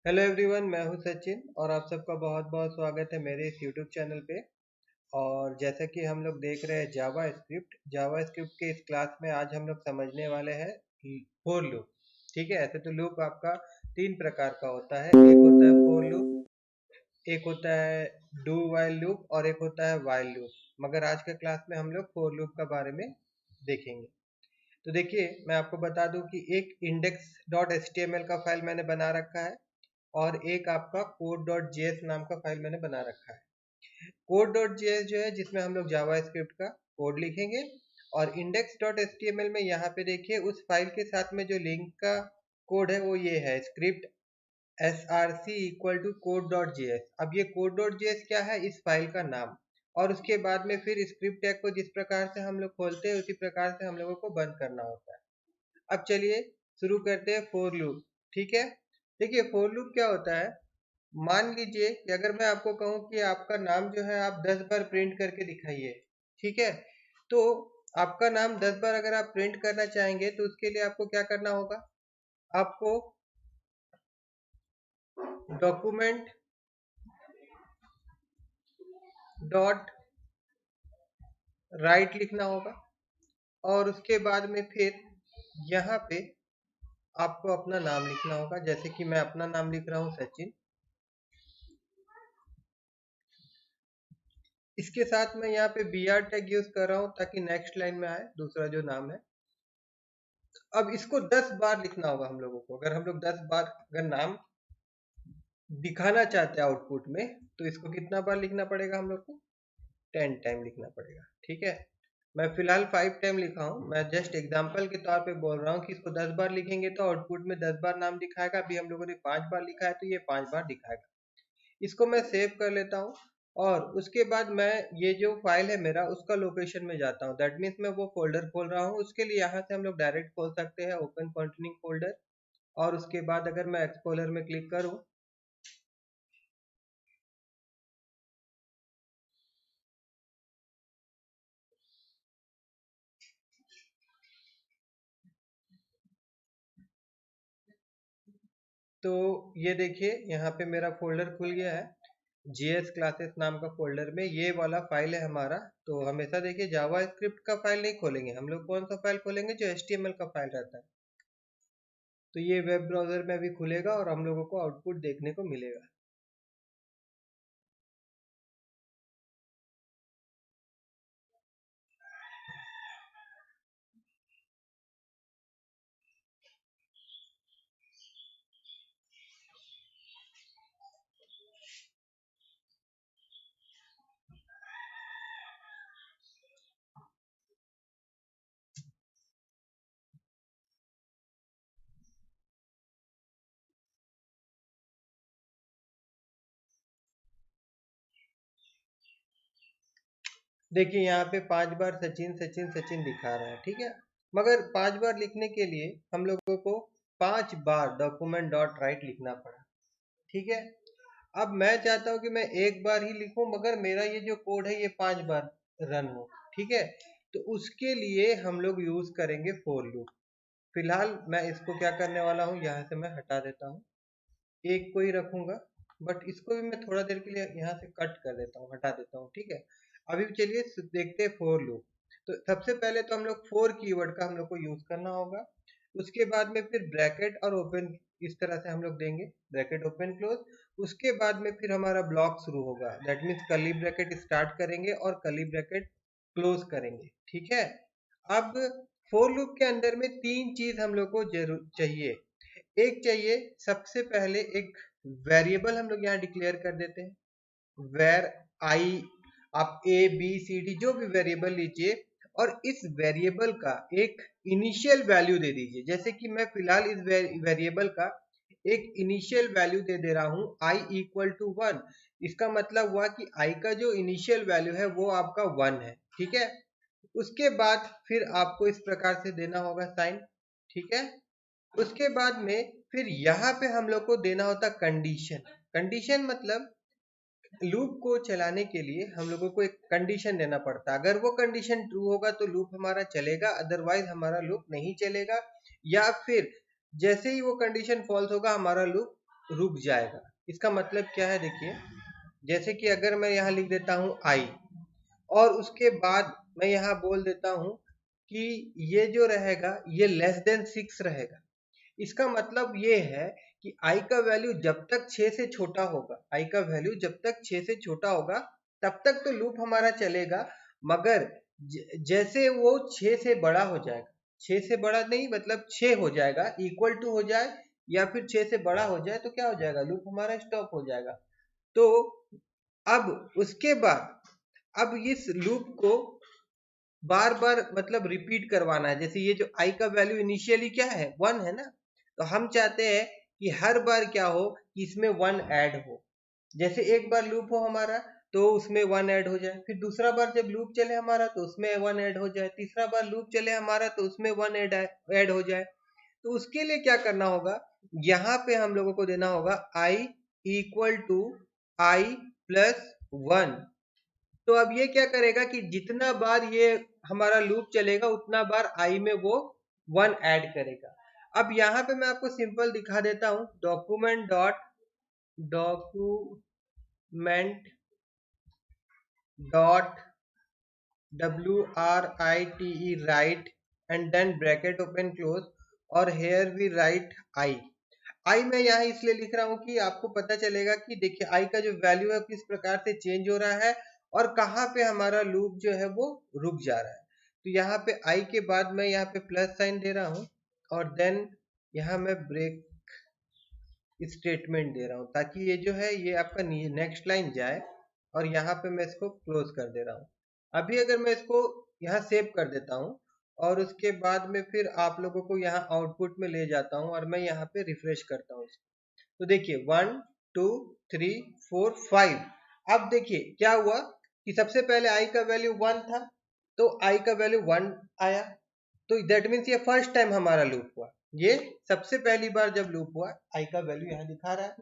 Hello everyone, मैं हूं सचिन और आप सबका बहुत बहुत स्वागत है मेरे इस यूट्यूब चैनल पे। और जैसा कि हम लोग देख रहे हैं जावा स्क्रिप्ट के इस क्लास में आज हम लोग समझने वाले हैं फोर लूप। ठीक है, ऐसे तो लूप आपका तीन प्रकार का होता है। एक होता है फोर लूप, एक होता है डू वाइल लूप और एक होता है वाइल लूप। मगर आज के क्लास में हम लोग फोर लूप का बारे में देखेंगे। तो देखिए, मैं आपको बता दूं कि एक index.html का फाइल मैंने बना रखा है और एक आपका code.js नाम का फाइल मैंने बना रखा है। code.js जो है जिसमें हम लोग जावास्क्रिप्ट का कोड लिखेंगे, और index.html में यहाँ पे देखिए उस फाइल के साथ में जो लिंक का कोड है वो ये है script src equal to code.js। अब ये code.js क्या है? इस फाइल का नाम। और उसके बाद में फिर स्क्रिप्ट टैग को जिस प्रकार से हम लोग खोलते हैं उसी प्रकार से हम लोगों को बंद करना होता है। अब चलिए शुरू करते हैं फोर लूप। ठीक है, देखिए फोर लूप क्या होता है। मान लीजिए कि अगर मैं आपको कहूं कि आपका नाम जो है आप 10 बार प्रिंट करके दिखाइए। ठीक है, तो आपका नाम 10 बार अगर आप प्रिंट करना चाहेंगे तो उसके लिए आपको क्या करना होगा? आपको डॉक्यूमेंट डॉट राइट लिखना होगा, और उसके बाद में फिर यहाँ पे आपको अपना नाम लिखना होगा। जैसे कि मैं अपना नाम लिख रहा हूँ सचिन। इसके साथ मैं यहाँ पे बी आर टैग यूज कर रहा हूँ ताकि नेक्स्ट लाइन में आए दूसरा जो नाम है। अब इसको 10 बार लिखना होगा हम लोगों को। अगर हम लोग 10 बार अगर नाम दिखाना चाहते हैं आउटपुट में, तो इसको कितना बार लिखना पड़ेगा हम लोग को? 10 टाइम लिखना पड़ेगा। ठीक है, मैं फिलहाल 5 टाइम लिखा हूँ। मैं जस्ट एग्जांपल के तौर पे बोल रहा हूँ कि इसको 10 बार लिखेंगे तो आउटपुट में 10 बार नाम दिखाएगा। अभी हम लोगों ने 5 बार लिखा है तो ये 5 बार दिखाएगा। इसको मैं सेव कर लेता हूँ, और उसके बाद मैं ये जो फाइल है मेरा उसका लोकेशन में जाता हूँ। दैट मीन्स मैं वो फोल्डर खोल रहा हूँ। उसके लिए यहाँ से हम लोग डायरेक्ट खोल सकते हैं ओपन कंटिन्यूइंग फोल्डर। और उसके बाद अगर मैं एक्सप्लोरर में क्लिक करूँ तो ये देखिए यहाँ पे मेरा फोल्डर खुल गया है। जीएस क्लासेस नाम का फोल्डर में ये वाला फाइल है हमारा। तो हमेशा देखिए जावास्क्रिप्ट का फाइल नहीं खोलेंगे हम लोग। कौन सा फाइल खोलेंगे? जो एचटीएमएल का फाइल रहता है। तो ये वेब ब्राउजर में भी खुलेगा और हम लोगों को आउटपुट देखने को मिलेगा। देखिए यहाँ पे 5 बार सचिन सचिन सचिन दिखा रहा है। ठीक है, मगर 5 बार लिखने के लिए हम लोगों को 5 बार डॉक्यूमेंट डॉट राइट लिखना पड़ा। ठीक है, अब मैं चाहता हूँ कि मैं एक बार ही लिखूं मगर मेरा ये जो कोड है ये 5 बार रन हो। ठीक है, तो उसके लिए हम लोग यूज करेंगे फोर लूप। फिलहाल मैं इसको क्या करने वाला हूँ, यहाँ से मैं हटा देता हूँ। एक को ही रखूंगा, बट इसको भी मैं थोड़ा देर के लिए यहाँ से कट कर देता हूँ, हटा देता हूँ। ठीक है, अभी चलिए देखते हैं फोर लूप। तो सबसे पहले तो हम लोग फोर कीवर्ड का हम लोग को यूज करना होगा। उसके बाद में फिर ब्रैकेट और ओपन इस तरह से हम लोग देंगे, ब्रैकेट ओपन क्लोज। उसके बाद में फिर हमारा ब्लॉक शुरू होगा। That means curly bracket start करेंगे और कर्ली ब्रैकेट क्लोज करेंगे। ठीक है, अब फोर लूप के अंदर में तीन चीज हम लोग को जरूर चाहिए। एक चाहिए सबसे पहले एक वेरिएबल हम लोग यहाँ डिक्लेयर कर देते हैं, वेर आई। आप ए बी सी डी जो भी वेरिएबल लीजिए, और इस वेरिएबल का एक इनिशियल वैल्यू दे दीजिए। जैसे कि मैं फिलहाल इस वेरिएबल का एक इनिशियल वैल्यू दे रहा हूं आई इक्वल टू 1। इसका मतलब हुआ कि आई का जो इनिशियल वैल्यू है वो आपका 1 है। ठीक है, उसके बाद फिर आपको इस प्रकार से देना होगा साइन। ठीक है, उसके बाद में फिर यहाँ पे हम लोग को देना होता कंडीशन। कंडीशन मतलब लूप को चलाने के लिए हम लोगों को एक कंडीशन देना पड़ता है। अगर वो कंडीशन ट्रू होगा तो लूप हमारा चलेगा, अदरवाइज हमारा लूप नहीं चलेगा। या फिर जैसे ही वो कंडीशन फॉल्स होगा हमारा लूप रुक जाएगा। इसका मतलब क्या है, देखिए जैसे कि अगर मैं यहाँ लिख देता हूँ आई और उसके बाद मैं यहाँ बोल देता हूँ कि ये जो रहेगा ये लेस देन 6 रहेगा, इसका मतलब ये है कि आई का वैल्यू जब तक 6 से छोटा होगा, आई का वैल्यू जब तक 6 से छोटा होगा तब तक तो लूप हमारा चलेगा, मगर जैसे वो 6 से बड़ा हो जाएगा, 6 से बड़ा नहीं मतलब 6 हो जाएगा, इक्वल टू हो जाए या फिर 6 से बड़ा हो जाए तो क्या हो जाएगा, लूप हमारा स्टॉप हो जाएगा। तो अब उसके बाद अब इस लूप को बार बार मतलब रिपीट करवाना है। जैसे ये जो आई का वैल्यू इनिशियली क्या है, 1 है ना, तो हम चाहते हैं कि हर बार क्या हो कि इसमें 1 ऐड हो। जैसे एक बार लूप हो हमारा तो उसमें 1 ऐड हो जाए, फिर दूसरा बार जब लूप चले हमारा तो उसमें 1 ऐड हो जाए, तीसरा बार लूप चले हमारा तो उसमें 1 ऐड हो जाए। तो उसके लिए क्या करना होगा, यहाँ पे हम लोगों को देना होगा I equal to I plus 1। तो अब ये क्या करेगा कि जितना बार ये हमारा लूप चलेगा उतना बार आई में वो 1 ऐड करेगा। अब यहाँ पे मैं आपको सिंपल दिखा देता हूँ, document dot WRITE write and then bracket open close और here we write i. I मैं यहाँ इसलिए लिख रहा हूँ कि आपको पता चलेगा कि देखिए आई का जो वैल्यू है किस प्रकार से चेंज हो रहा है और कहाँ पे हमारा लूप जो है वो रुक जा रहा है। तो यहाँ पे आई के बाद मैं यहाँ पे प्लस साइन दे रहा हूँ और देन यहाँ मैं ब्रेक स्टेटमेंट दे रहा हूँ ताकि ये जो है ये आपका नेक्स्ट लाइन जाए और यहाँ पे मैं इसको क्लोज कर दे रहा हूँ। अभी अगर मैं इसको यहाँ सेव कर देता हूँ और उसके बाद में फिर आप लोगों को यहाँ आउटपुट में ले जाता हूँ और मैं यहाँ पे रिफ्रेश करता हूँ इसको, तो देखिए 1 2 3 4 5। अब देखिए क्या हुआ कि सबसे पहले आई का वैल्यू 1 था तो आई का वैल्यू 1 आया, तो दैट मीन्स ये फर्स्ट टाइम हमारा लूप हुआ, ये सबसे पहली बार जब लूप हुआ आई का वैल्यू यहाँ दिखा रहा है।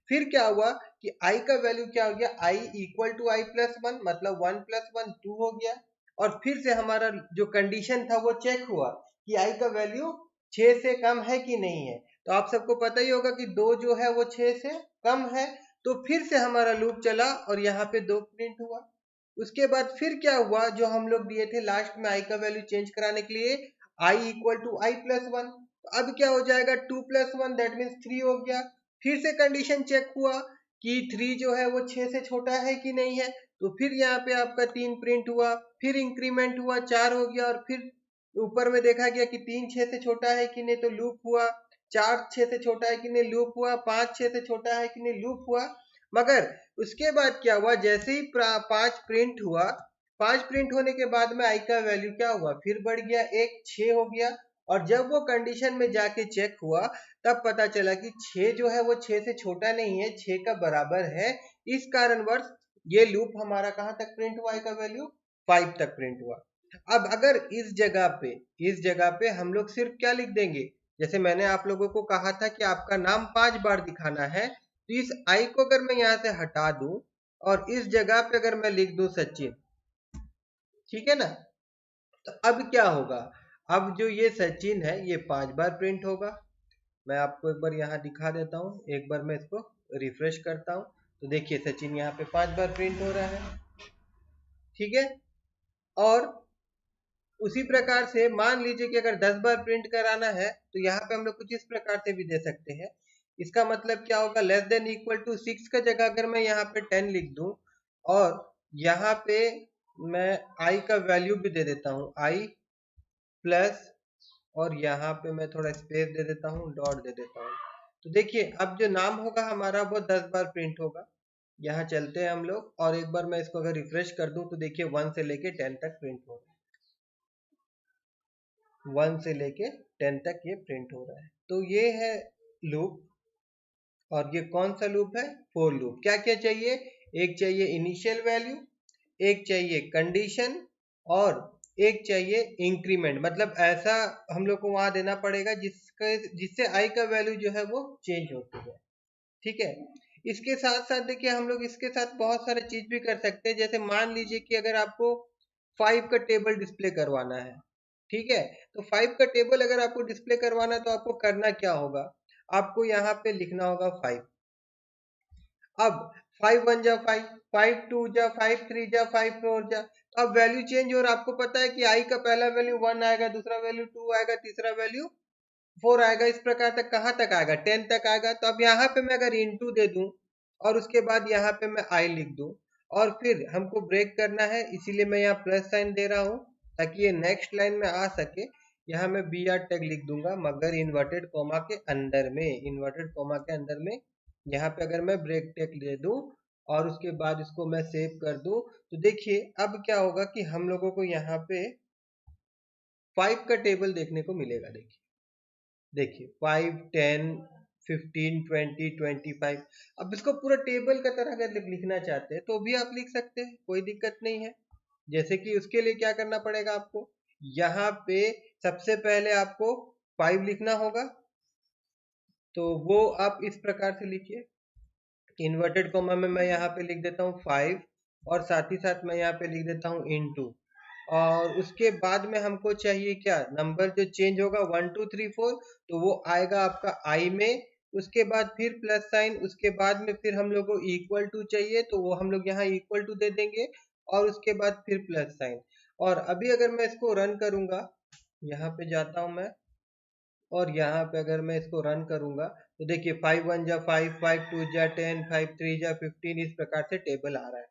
फिर क्या हुआ कि आई का वैल्यू क्या हो गया, I equal to I plus 1 मतलब 1 प्लस 1 2 हो गया और फिर से हमारा जो कंडीशन था वो चेक हुआ कि आई का वैल्यू 6 से कम है कि नहीं है। तो आप सबको पता ही होगा कि 2 जो है वो 6 से कम है, तो फिर से हमारा लूप चला और यहाँ पे 2 प्रिंट हुआ। उसके बाद फिर क्या हुआ, जो हम लोग दिए थे लास्ट में आई का वैल्यू चेंज कराने के लिए I equal to I plus 1, अब क्या हो जाएगा 2 प्लस 1 दैट मीन्स 3 हो गया। फिर से कंडीशन चेक हुआ कि 3 जो है वो 6 से छोटा है कि नहीं है, तो फिर यहाँ पे आपका 3 प्रिंट हुआ, फिर इंक्रीमेंट हुआ 4 हो गया और फिर ऊपर में देखा गया कि 3 6 से छोटा है कि नहीं तो लूप हुआ, 4 6 से छोटा है कि नहीं लूप हुआ, 5 6 से छोटा है कि नहीं लूप हुआ। मगर उसके बाद क्या हुआ, जैसे ही 5 प्रिंट हुआ, 5 प्रिंट होने के बाद में आई का वैल्यू क्या हुआ, फिर बढ़ गया 1 6 हो गया और जब वो कंडीशन में जाके चेक हुआ तब पता चला कि 6 जो है वो 6 से छोटा नहीं है, 6 का बराबर है। इस कारणवश ये लूप हमारा कहाँ तक प्रिंट हुआ, आई का वैल्यू 5 तक प्रिंट हुआ। अब अगर इस जगह पे हम लोग सिर्फ क्या लिख देंगे, जैसे मैंने आप लोगों को कहा था कि आपका नाम 5 बार दिखाना है, तो इस आई को अगर मैं यहाँ से हटा दूं और इस जगह पे अगर मैं लिख दूं सचिन, ठीक है ना, तो अब क्या होगा, अब जो ये सचिन है ये 5 बार प्रिंट होगा। मैं आपको एक बार यहाँ दिखा देता हूँ, एक बार मैं इसको रिफ्रेश करता हूँ तो देखिए सचिन यहाँ पे 5 बार प्रिंट हो रहा है, ठीक है। और उसी प्रकार से मान लीजिए कि अगर 10 बार प्रिंट कराना है तो यहाँ पे हम लोग कुछ इस प्रकार से भी दे सकते हैं। इसका मतलब क्या होगा, लेस देन इक्वल टू 6 का जगह अगर मैं यहाँ पे 10 लिख दूं और यहाँ पे मैं आई का वैल्यू भी दे देता हूँ आई प्लस और यहाँ पे मैं थोड़ा स्पेस दे देता हूँ, डॉट दे देता हूँ, तो देखिए अब जो नाम होगा हमारा वो 10 बार प्रिंट होगा। यहाँ चलते हैं हम लोग और एक बार मैं इसको अगर रिफ्रेश कर दूं तो देखिए 1 से लेके 10 तक प्रिंट हो रहा है, 1 से लेके 10 तक ये प्रिंट हो रहा है। तो ये है लूप और ये कौन सा लूप है, फोर लूप। क्या क्या चाहिए, एक चाहिए इनिशियल वैल्यू, एक चाहिए कंडीशन और एक चाहिए इंक्रीमेंट, मतलब ऐसा हम लोग को वहां देना पड़ेगा जिससे आई का वैल्यू जो है वो चेंज होती है, ठीक है। इसके साथ साथ देखिए हम लोग इसके साथ बहुत सारे चीज भी कर सकते हैं, जैसे मान लीजिए कि अगर आपको 5 का टेबल डिस्प्ले करवाना है, ठीक है, तो 5 का टेबल अगर आपको डिस्प्ले करवाना है तो आपको करना क्या होगा, आपको यहाँ पे लिखना होगा 5। अब 5 1 जा 5, 5 2 जा 5 3 जा 5 4 जा, अब वैल्यू चेंज हो रहा है। आपको पता है कि आई का पहला वैल्यू 1 आएगा, दूसरा वैल्यू 2 आएगा, तीसरा वैल्यू 4 आएगा। इस प्रकार तक कहाँ तक आएगा, 10 तक आएगा। तो अब यहाँ पे मैं अगर इनटू दे दूं और उसके बाद यहाँ पे मैं आई लिख दूं और फिर हमको ब्रेक करना है, इसीलिए मैं यहाँ प्लस साइन दे रहा हूँ ताकि ये नेक्स्ट लाइन में आ सके। यहाँ मैं बी आर टैग लिख दूंगा, मगर इन्वर्टेड कॉमा के अंदर में, इन्वर्टेड कॉमा के अंदर में यहाँ पे अगर मैं ब्रेक टैग दे दूं और उसके बाद इसको मैं सेव कर दूं, तो देखिए अब क्या होगा कि हम लोगों को यहाँ पे 5 का टेबल देखने को मिलेगा। देखिए 5 10 15 20 25। अब इसको पूरा टेबल का तरह अगर लिखना चाहते हैं तो भी आप लिख सकते हैं, कोई दिक्कत नहीं है। जैसे कि उसके लिए क्या करना पड़ेगा आपको, यहाँ पे सबसे पहले आपको 5 लिखना होगा। तो वो आप इस प्रकार से लिखिए, इन्वर्टेड कॉमा में मैं यहाँ पे लिख देता हूँ 5 और साथ ही साथ मैं यहाँ पे लिख देता हूँ इनटू। और उसके बाद में हमको चाहिए क्या, नंबर जो चेंज होगा 1 2 3 4, तो वो आएगा आपका आई में। उसके बाद फिर प्लस साइन, उसके बाद में फिर हम लोग को इक्वल टू चाहिए, तो वो हम लोग यहाँ इक्वल टू दे देंगे और उसके बाद फिर प्लस साइन। और अभी अगर मैं इसको रन करूंगा, यहाँ पे जाता हूं मैं और यहाँ पे अगर मैं इसको रन करूंगा तो देखिए 5 1 जा 5, 5 2 जा 10, 5 3 जा 15, इस प्रकार से टेबल आ रहा है।